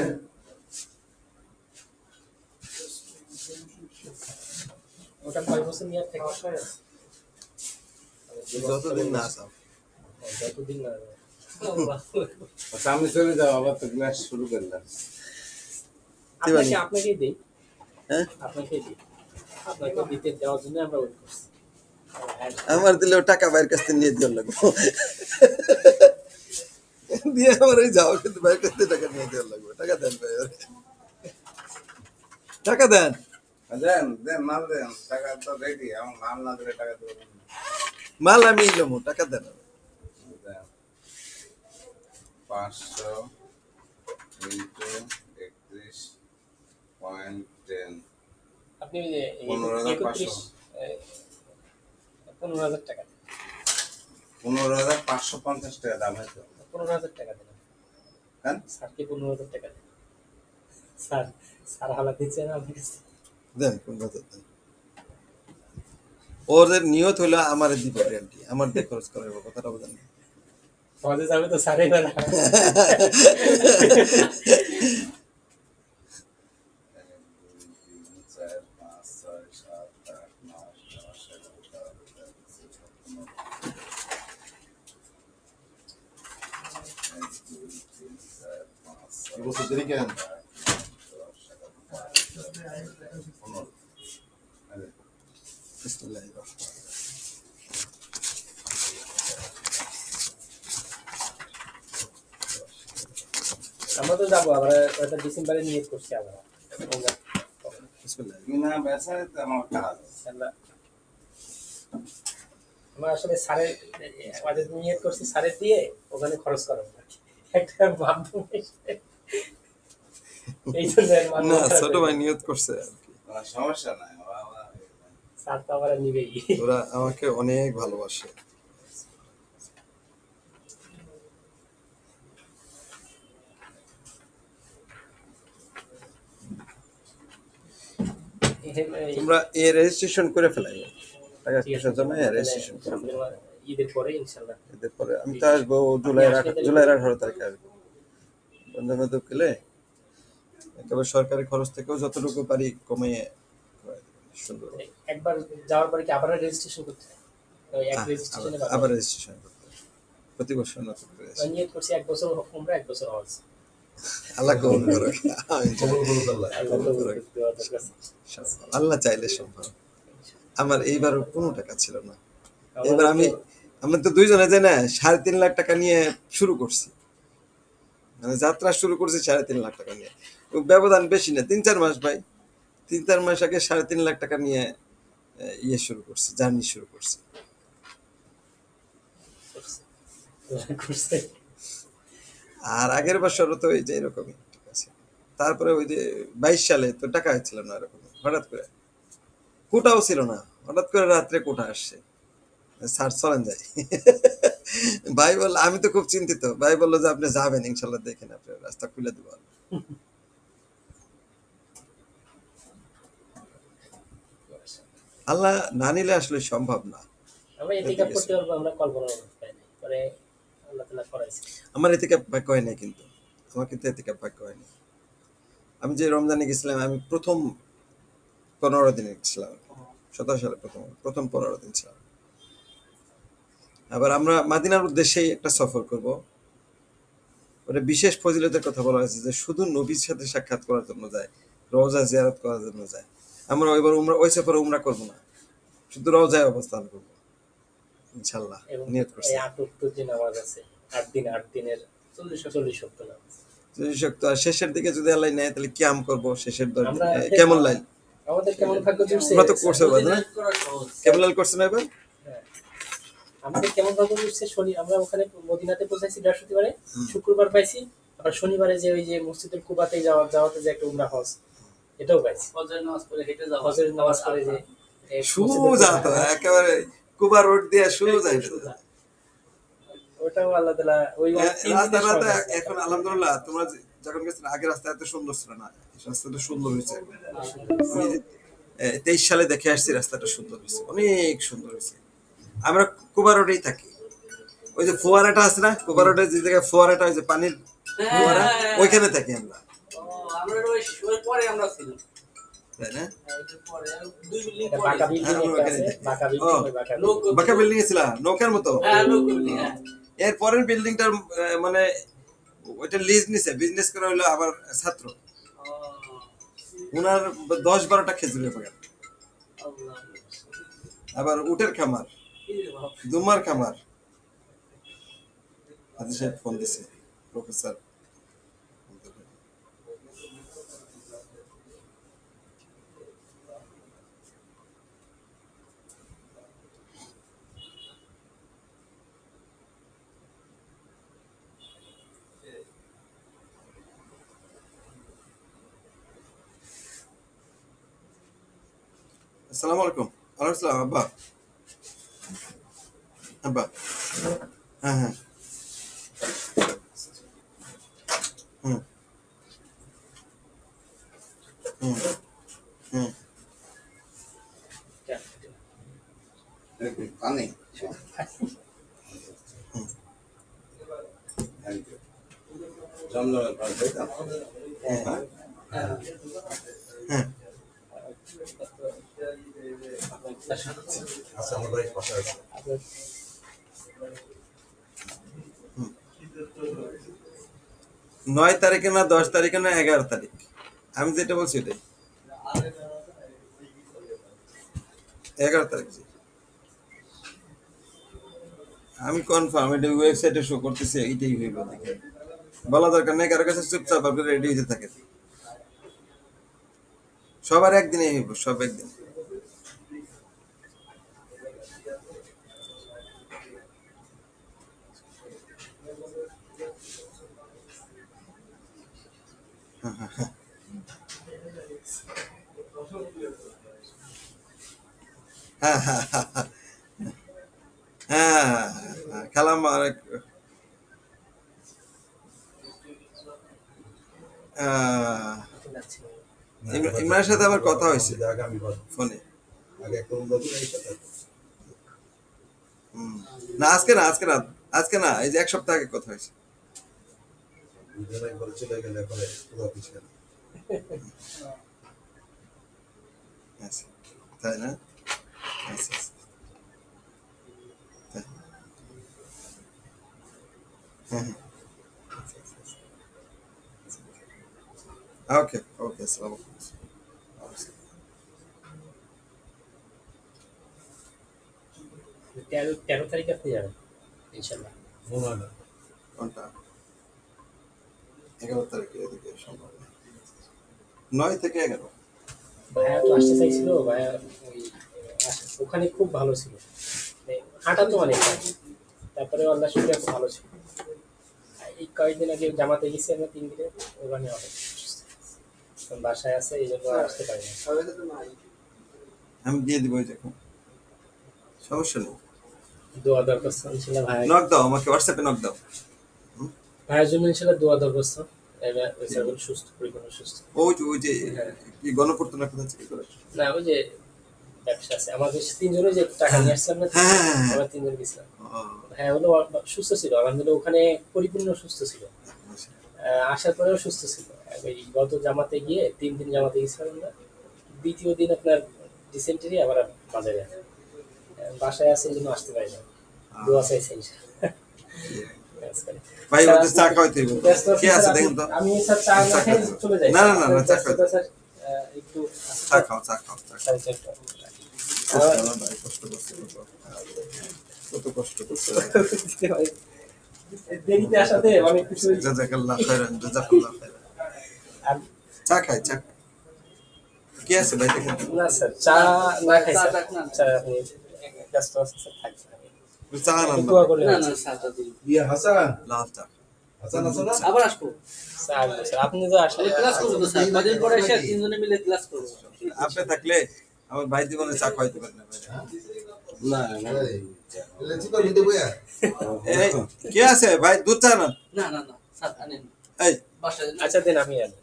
ওটা কয় বছর নিয়ে থেকে যতদিন না আসাও। যতদিন না আমি চলে যাও আবার তো ক্লাস শুরু করলাম। আপনাকেই দিই। হ্যাঁ আপনাকেই দিই। আপনাকে দিতে দেওয়ার জন্য আমরা ওয়েট করছি। আমার দিলেও টাকা বাইরের কাছ থেকে নিয়ে দেওয়ার লাগবে। দিয়ে আমার এই যাও, কিন্তু বাইরের কাছ থেকে টাকা নিয়ে দেওয়ার লাগবে। টাকা দেন ভাই, টাকা দেন। দেন দেন মাল দেন, টাকা তো রেডি। আমার মাল না দিলে টাকা দেবো। মাল আমি নেবো, টাকা দেন। 500 into 31.10 আপনি 15,500 15,000 টাকা 15,550 টাকা দাম হয়তো। 15,000 টাকা দিলাম। হ্যাঁ স্যারকে 15,000 টাকা দেন। স্যার হালা দিচ্ছে না আপনার কাছে। দেন 15,000 দেন। ওদের নিয়ত হলো আমার দিব গ্যারান্টি, আমার দিয়ে খরচ করাবো। কথাটা বোঝেন? সহজে যাবে তো স্যারই না। 1 2 3 4 5 6 7 8 9 10 11 সুতরি কেন আমরা তো যাবো আবার ডিসেম্বরে নিয়ে করছি আবার আমরা আসলে সারে আমাদের নিয়ে করছি সারে দিয়ে ওখানে খরচ করার একটা মাধ্যম এই জন্য না ছোট ভাই নিয়ত করছে আর কি সমস্যা নাই স্যার তো আবার নিবেই ওরা আমাকে অনেক ভালোবাসে তোমরা এই রেজিস্ট্রেশন করে ফেলাই টাকা পয়সা জমা রেজিস্ট্রেশন করে ঈদের পরে ইনশাআল্লাহ ঈদের পরে আমি তো আসবো জুলাইয়ের 18 তারিখে আসবো বন্ধু বান্ধব পেলে একেবারে সরকারি খরচ থেকেও যতটুকু পারি কমিয়ে সুন্দর একবার যাওয়ার পরে কি আবার রেজিস্ট্রেশন করতে হয় এক রেজিস্ট্রেশনে আবার রেজিস্ট্রেশন করতে প্রতি বছর নতুন করে নিয়ত করছি এক বছর উমরা এক বছর হজ আল্লাহ কবুল করুক আল্লাহ চাইলে সম্ভব আমার এইবার কোনো টাকা ছিল না এবার আমরা তো দুইজনে যাই না 3.5 লাখ টাকা নিয়ে শুরু করছি মানে যাত্রা শুরু করছি 3.5 লাখ টাকা নিয়ে ব্যবধান বেশি না 3-4 মাস ভাই 3-4 মাস আগে 3.5 লাখ টাকা নিয়ে ইয়ে শুরু করছি জার্নি শুরু করছি আর আগের বছরও তো এই যে এরকমই ঠিক আছে তারপরে ওই যে 22 সালে তো টাকা ছিল না এরকম হঠাৎ করে কোটাও ছিল না হঠাৎ করে রাত্রে কোটা আসছে স্যার চলেন যাই ভাই বলল আমি তো খুব চিন্তিত ভাই বললো যে আপনি যাবেন ইনশাল্লাহ দেখেন আপনি রাস্তা খুলে দেবো আল্লাহ না নিলে আসলে সম্ভব না আমরা এতিকাফ করতে পারবো আমরা কল্পনা করতে পারি পরে আল্লাহ তাআলা করাইছে আমার এতিকাফ ভাগ্য হয় না কিন্তু আমার কিন্তু এতিকাফ ভাগ্য হয়নি আমি যে রমজানে গেছিলাম আমি প্রথম 15 দিনে গেছিলাম 17 সালে প্রথম 15 দিন ছিলাম আবার আমরা মদিনার উদ্দেশ্যেই একটা সফর করব ওটা বিশেষ ফজিলতের কথা বলা হয়েছে যে শুধু নবীর সাথে সাক্ষাৎ করার জন্য যায় রওজা জিয়ারত করার জন্য যায় আমরা এবার উমরা ওই সফরে উমরা করব না শুধু রওজায় অবস্থান করব ইনশাআল্লাহ নিয়ত করছি 8 দিন নামাজ আছে 8 দিনের 40 শক্ত নামাজ 40 শক্ত আর শেষের দিকে যদি আল্লাহ নেয় তাহলে কিয়াম করব শেষের 10 দিন কেমন লাইন আমাদের কেমন ভাগ্য জুড়ছে আমরা তো করতে পারবো না কেমন লাইন করছেন এবার আমাদের কেমন ভাগ্য জুড়ছে শনি আমরা ওখানে মদিনাতে পৌঁছাইছি বৃহস্পতিবারে শুক্রবার পাইছি আবার শনিবারে যে ওই যে মসজিদুল কুবাতে যাওয়াতে যে একটা উমরা হজ এটাও পাইছি ফজরের নামাজ পড়ে হেঁটে যাওয়া ফজরের নামাজ পড়ে যে সোজা তো একেবারে কুবা রোড দিয়ে সোজা ওটাও আল্লাহ তাআলা ওই রাস্তাটা এখন আলহামদুলিল্লাহ তোমরা যখন গেছিলে আগে রাস্তা এত সুন্দর ছিল না রাস্তাটা সুন্দর হয়েছে আমি 23 সালে দেখে আসছি রাস্তাটা সুন্দর হয়েছে অনেক সুন্দর হয়েছে আমরা কুবা রোডেই থাকি ওই যে ফোয়ারাটা আছে না কুবা রোডের যে জায়গায় ফোয়ারাটা ওই যে পানির ফোয়ারা ওইখানে থাকি আমরা আমরা ওই পরে আমরা ছিলাম তাই না বাঁকা বিল্ডিং ছিল নৌকার মতো এর পরের বিল্ডিংটার মানে ওইটা লিজ নিছে বিজনেস করা হলো আবার ছাত্র ওনার 10-12টা খেজুরের বাগান আবার উটের খামার দুমার খামার হাজি সাহেব ফোন দিছে প্রফেসর আসসালামু আলাইকুম ওয়ালাইকুম আসসালাম আব্বা আব্বা হ্যাঁ হ্যাঁ হুম হুম হুম পানি জমজমের পানি তাই তো হ্যাঁ আচ্ছা আমার বাড়ির পাশে আছে 9 তারিখে না 10 তারিখে না 11 তারিখ, আমি যেটা বলছি এটাই 11 তারিখ। আমি কনফার্ম, এটা ওয়েবসাইটে শো করতেছে, এইটাই হইব। দেখে বলা দরকার নেই কারো কাছে, চুপচাপ আপনি রেডি হতে থাকেন। সবার একদিনে হইব, সব একদিন। হ্যাঁ হ্যাঁ হ্যাঁ হ্যাঁ হ্যাঁ, খেলাম আর ইমরানের সাথে আমার কথা হয়েছে ফোনে। না আজকে না, আজকে না, আজকে না, এই যে 1 সপ্তাহ আগে কথা হয়েছে। আচ্ছা, তাই না? আচ্ছা আচ্ছা। তাই। হ্যাঁ হ্যাঁ, ওকে ওকে, আসসালামু আলাইকুম। 13 তারিখে আপনি যাবেন ইনশাল্লাহ। কোনটা? 11 তারিখে এদিকে সম্ভব না। 9 থেকে 11। ভাইয়া তো আসতে চাইছিল, ভাইয়া ওই ওখানে খুব ভালো ছিল, হাঁটা তো অনেক, তারপরে আল্লাহ শুক্রিয়া খুব ভালো ছিল। এই কয়েকদিন আগে জামাতে গেছি আমরা 3 দিনে, ওখানে অনেক বাসায় আছে, এই জন্য আসতে পারি না। আমি দিয়ে দিব, ওই দেখো, সমস্যা নেই। দোয়া দরকার ছিল ভাই, নক দাও আমাকে, হোয়াটসঅ্যাপে নক দাও। ভাইয়ের জন্য ইনশাল্লাহ দোয়া দরকার সুস্থ, পরিপূর্ণ সুস্থ। ওই যে কি গণপূর্ত না কোথা থেকে করে? না ওই যে ব্যবসা আছে আমাদের 3 জনে, যে টাকা নিয়ে আসছিলাম না, আমরা 3 জন গেছিলাম। হ্যাঁ হলো সুস্থ ছিল আলহামদুলিল্লাহ, ওখানে পরিপূর্ণ সুস্থ ছিল। আসার পরেও সুস্থ ছিল। ওই গত জামাতে গিয়ে 3 দিন জামাতে গেছিলাম আমরা, দ্বিতীয় দিন আপনার ডিসেন্টারি, আবার বাজারে বাসায় আছে, এই জন্য আসতে পারি না। দোয়া চাইছি ভাই, ওদের চা খাওয়াইতে হইব। কে আছে দেখেন তো? আমি স্যার চা না খেয়ে চলে যাই। না না না, চা খাও, একটু চা খাও, চা খাও, চা খাও। কষ্ট করছে, কত কষ্ট করছে। দেরিতে আসাতে অনেক কিছু। জাযাকাল্লাহ খাইরান, জাযাকাল্লাহ খাইরান। চা খাই, চা। কে আছে ভাই দেখেন? না স্যার, চা না খাই স্যার, চা আপনি ব্যস্ত আছেন স্যার, থাকছেন। চা না না না, চাটা দিন। ইয়া হাসান, লাল চা। হাসান আছে না? আবার আসবো স্যার, আপনি তো আসলে ক্লাস করব তো স্যার, কদিন পরে এসে 3 জনে মিলে ক্লাস করব। আপনি থাকলে আমার ভাই জীবনে চা খাইতে পারেন না। না না, লেচি করে দিতে বইয়া। এই কে আছে ভাই, দুধ চা না? না না না স্যার, আনেন এই বাসায়। আচ্ছা দেন, আমি আনি।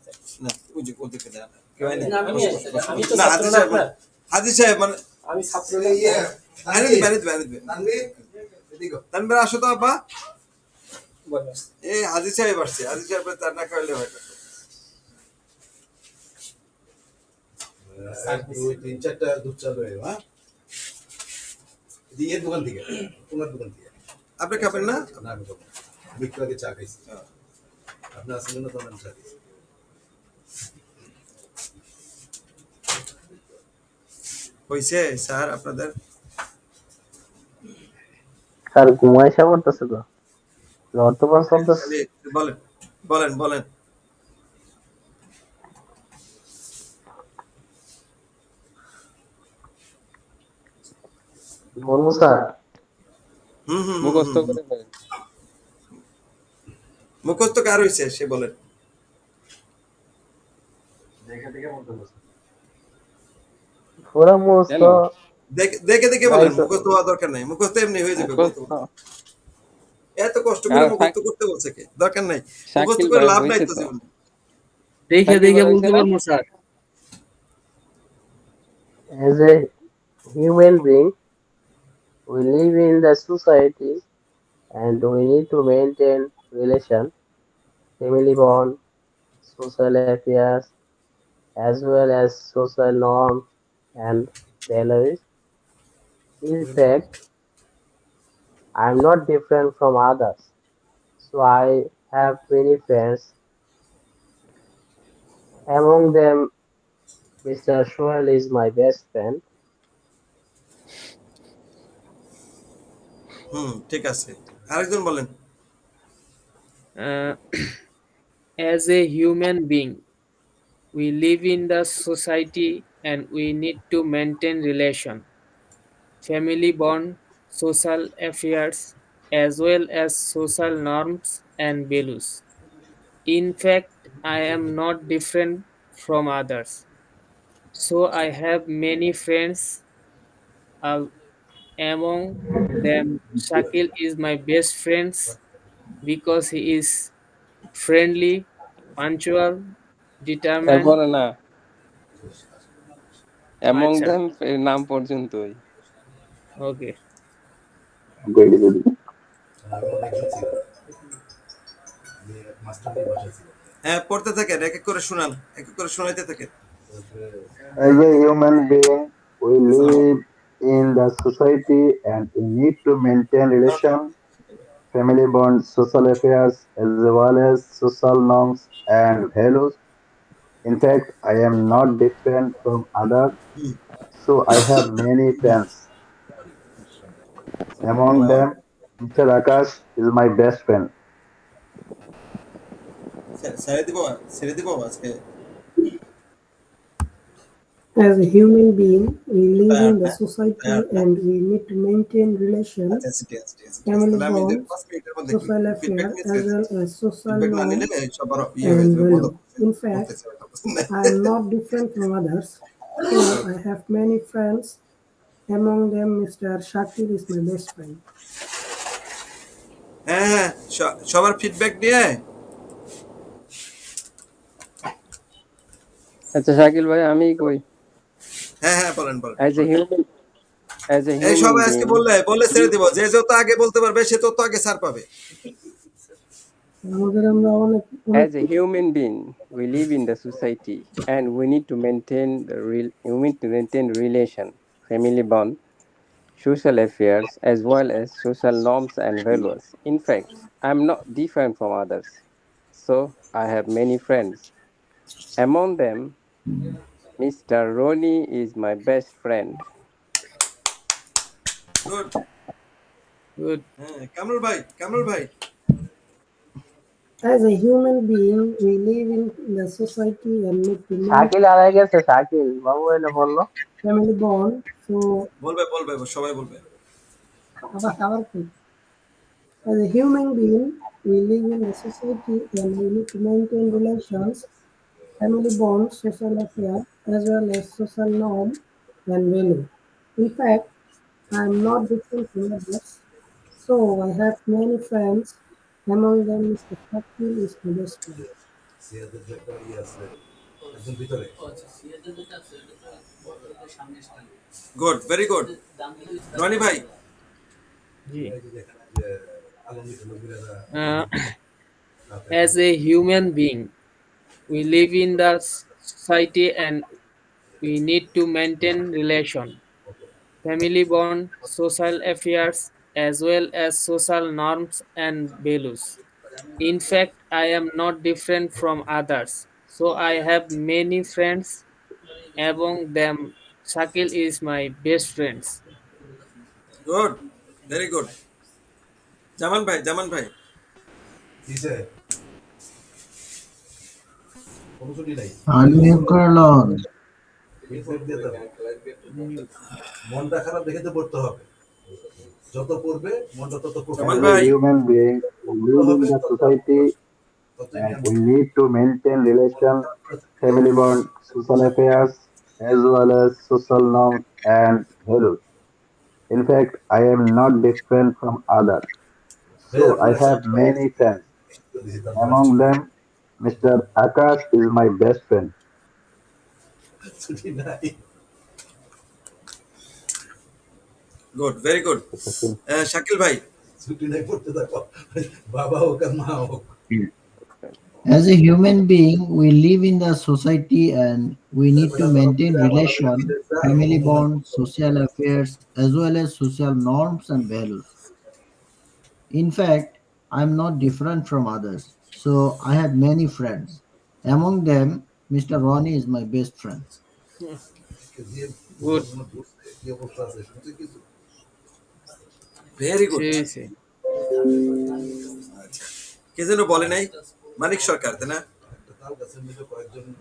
না ওই যে ওদেরকে দেন। কেউ আইনি? আমি তো না, ছাত্র না আপনার। হাজি সাহেব মানে আমি ছাত্র না। আইনি দিবে, আইনি দিবে। তানভীর আসো তো আপা। এই হাজি সাহেব আসছে, হাজি সাহেব চা না খাইলে হয় না। 2-3-4টা দুধ চা লয়ে, হ্যাঁ? দিয়ে দোকান থেকে, তোমার দোকান থেকে। আপনি খাবেন না? না আমি খাবো। আমি একটু আগে চা খাইছি। আপনি আসলেন না, তখন চা খাইছি। হইছে স্যার আপনাদের? স্যার ঘুমাইসা পড়তেছে তো, বর্তমান চলতেছে। বলেন বলেন বলেন। বলবো স্যার? মুখস্থ করে দেন। মুখস্থ কার হইছে সে বলেন। পুরা মুখস্থ দেখে দেখে বলেন, মুখস্থ হওয়ার দরকার নাই, মুখস্থ এমনি হয়ে যাবে। এত কষ্ট করে মুখস্থ করতে বলছে কে? দরকার নাই, মুখস্থ করে লাভ নাই তো জীবনে। দেখে দেখে বলতে পারবো sir. As a human being, we live in the society and we need to maintain relation, family bond, social affairs, as well as social norms and values. In fact, I'm not different from others, so I have many friends Among them, Mr. Shoel is my best friend. ঠিক আছে, আরেকজন বলেন। Uh, as a human being, we live in the society and we need to maintain relation, family bond, social affairs, as well as social norms and values. In fact, I am not different from others. So I have many friends. Among them, Shakil is my best friend because he is friendly, punctual, determined. এরপরে না, among আচ্ছা, them নাম পর্যন্তই। ওকে। Very good. হ্যাঁ, পড়তে থাকেন, এক এক করে শুনান, এক এক করে শোনাইতে থাকেন। As a human being, we live in the society and we need to maintain relation, family bonds, social affairs, as well as social norms and values. In fact, I am not different from others, so I have many friends. Among them, Mr. Akash is my best friend. ছেড়ে দিব আজকে। As a human being, we live in the society and we need to maintain relations, family bonds, social affairs, as well as social norms and values. In fact, I am not different from others, so I have many friends. Among them, Mr. Shakir is my best friend. হ্যাঁ, সবার feedback দিয়ে। আচ্ছা শাকিল ভাই, আমি কই? হ্যাঁ, বলেন। As a human এই সবাই আজকে বললে ছেড়ে দিব। যে যত আগে বলতে পারবে সে তত আগে ছাড় পাবে। As a human being, we live in the society and we need to maintain relation, family bond, social affairs, as well as social norms and values. In fact, I'm not different from others, so I have many friends. Among them, Mr. Ronnie is my best friend. Good. Kamrul ভাই। As a human being, we live in the society and need to Shakil আড়াই গেছে, শাকিল বাবু এনে বললো family bond. So বলবে সবাই বলবে। As a human being, we live in a society and we need to maintain relations, family bonds, social affairs, as well as social norms and values. In fact, I am not different from others, so I have many friends. Among them, Mr. Shakil is my best friend. Good, very good. Roni ভাই। As a human being, we live in the society and we need to maintain relation, family bond, social affairs, as well as social norms and values. In fact, I am not different from others, so I have many friends. Among them, Shakil is my best friend. Good, very good. Zaman ভাই। Unmute করলন। মনটা খারাপ দেখে তো পড়তে হবে, যত পড়বে মনটা তত As a human being, we live in the society and we need to maintain relation, family bond, social affairs, as well as social norms and values. In fact, I am not different from others, so I have many friends. Among them, Mr. Akash is my best friend. Good, very good. Shakil ভাই। As a human being, we live in the society and we need to maintain relation, family bonds, social affairs, as well as social norms and values. In fact, I'm not different from others, so I have many friends. Among them, Mr. Ronnie is my best friend. Good. Very good. সেই সেই। কে যেন বলে নাই, মানিক সরকার, তাই না?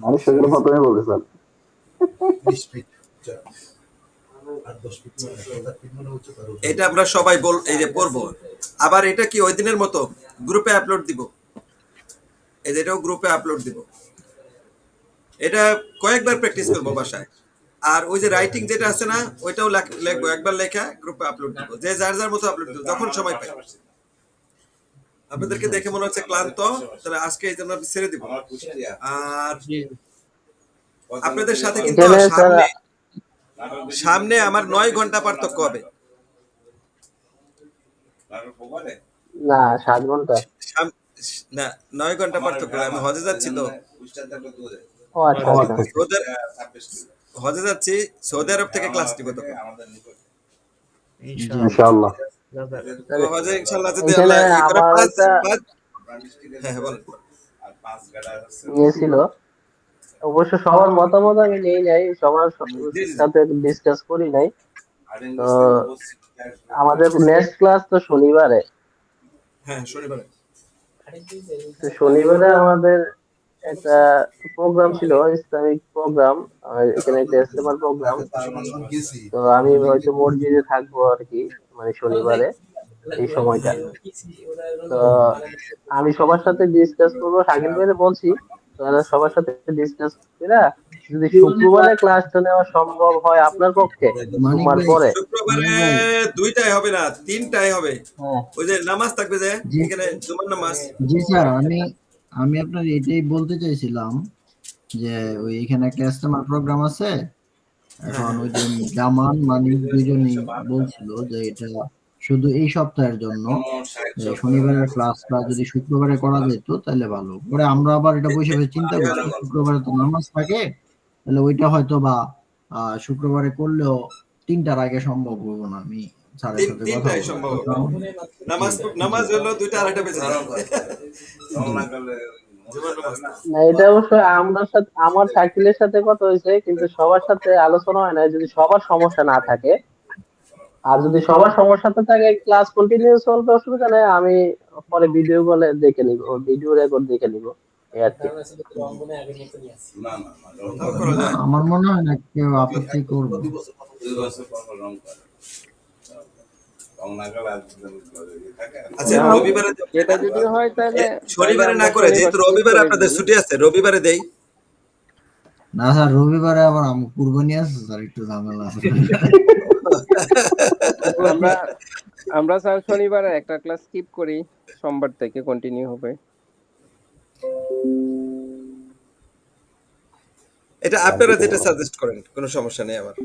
মানুষ সেগুলো প্রথমে বলতে স্যার। এটা আমরা সবাই এই যে পড়বো। আবার এটা কি ওই দিনের মতো গ্রুপে আপলোড দিব, এই যে এটাও গ্রুপে আপলোড দিব। এটা কয়েকবার প্র্যাকটিস করবো বাসায়। আর ওই যে রাইটিং যেটা আছে না, ওইটাও লিখবো, একবার লেখা গ্রুপে আপলোড দিব, যে যার যার মতো আপলোড দিব যখন সময় পাই। আপনাদেরকে দেখে মনে হচ্ছে ক্লান্ত, তাহলে আজকে এই জন্য ছেড়ে দিব। আর আপনাদের সাথে কিন্তু সামনে আমার 9 ঘন্টা পার্থক্য হবে। না 7 ঘন্টা না 9 ঘন্টা পার্থক্য। আমি হজে যাচ্ছি তো, ও আচ্ছা হজে যাচ্ছি, সৌদি আরব থেকে ক্লাস নিব তখন। ইনশাআল্লাহ। তো হজে ইনশাআল্লাহ যদি আল্লাহ ই করে হ্যাঁ বলেন। ছিল অবশ্য সবার মতামত আমি নেই নাই, সবার সাথে ডিসকাস করি নাই। তো আমাদের নেক্সট ক্লাস তো শনিবারে। হ্যাঁ শনিবারে। তো শনিবারে আমাদের একটা প্রোগ্রাম ছিল, ইসলামিক প্রোগ্রাম, এখানে একটা ইস্তেমার প্রোগ্রাম। তো আমি হয়তো মসজিদে থাকবো আর কি, মানে শনিবারে এই সময়টা। তো আমি সবার সাথে ডিসকাস করবো, শাকিল ভাইরে বলছি, সবার সাথে ডিসকাস করে যদি শুক্রবারে ক্লাসটা নেওয়া সম্ভব হয় আপনার পক্ষে, জুমার পরে। শুক্রবারে 2টাই হবে না, 3টাই হবে। ওই যে নামাজ থাকবে যে এখানে জুমার নামাজ। জি স্যার, আমি আপনার এটাই বলতে চাইছিলাম যে ওই এখানে একটা ইস্তেমার প্রোগ্রাম আছে। এখন ওই দিন জামান মানিক দুইজনই বলছিল যে এটা শুধু এই সপ্তাহের জন্য, শনিবারের ক্লাসটা যদি শুক্রবারে করা যেত তাহলে ভালো। পরে আমরা আবার এটা বসে চিন্তা করছি, শুক্রবারে তো নামাজ থাকে, তাহলে ওইটা হয়তো বা শুক্রবারে করলেও 3টার আগে সম্ভব হবে না। আমি স্যারের সাথে কথা নামাজ হলো 2টা আড়াইটা বেজে যায়। না এটা অবশ্য আমার শাকিলের সাথে কথা হয়েছে, কিন্তু সবার সাথে আলোচনা হয় না। যদি সবার সমস্যা না থাকে, আর যদি সবার সমস্যা থাকে, ক্লাস কন্টিনিউ চলবে, অসুবিধা নেই। আমি পরে ভিডিও কলে দেখে নিব, ভিডিও রেকর্ড দেখে নিব। আমার মনে হয় না কেউ আপত্তি করবে। আচ্ছা রবিবারে এটা যদি হয় তাহলে শনিবারে না করে, যেহেতু রবিবারে আপনাদের ছুটি আছে, রবিবারে দেই না স্যার। রবিবারে আবার আমি কুরবানি আছে স্যার, একটু ঝামেলা আছে। আমরা স্যার শনিবারে একটা ক্লাস স্কিপ করি, সোমবার থেকে কন্টিনিউ হবে। এটা আপনারা যেটা সাজেস্ট করেন, কোনো সমস্যা নেই আমার।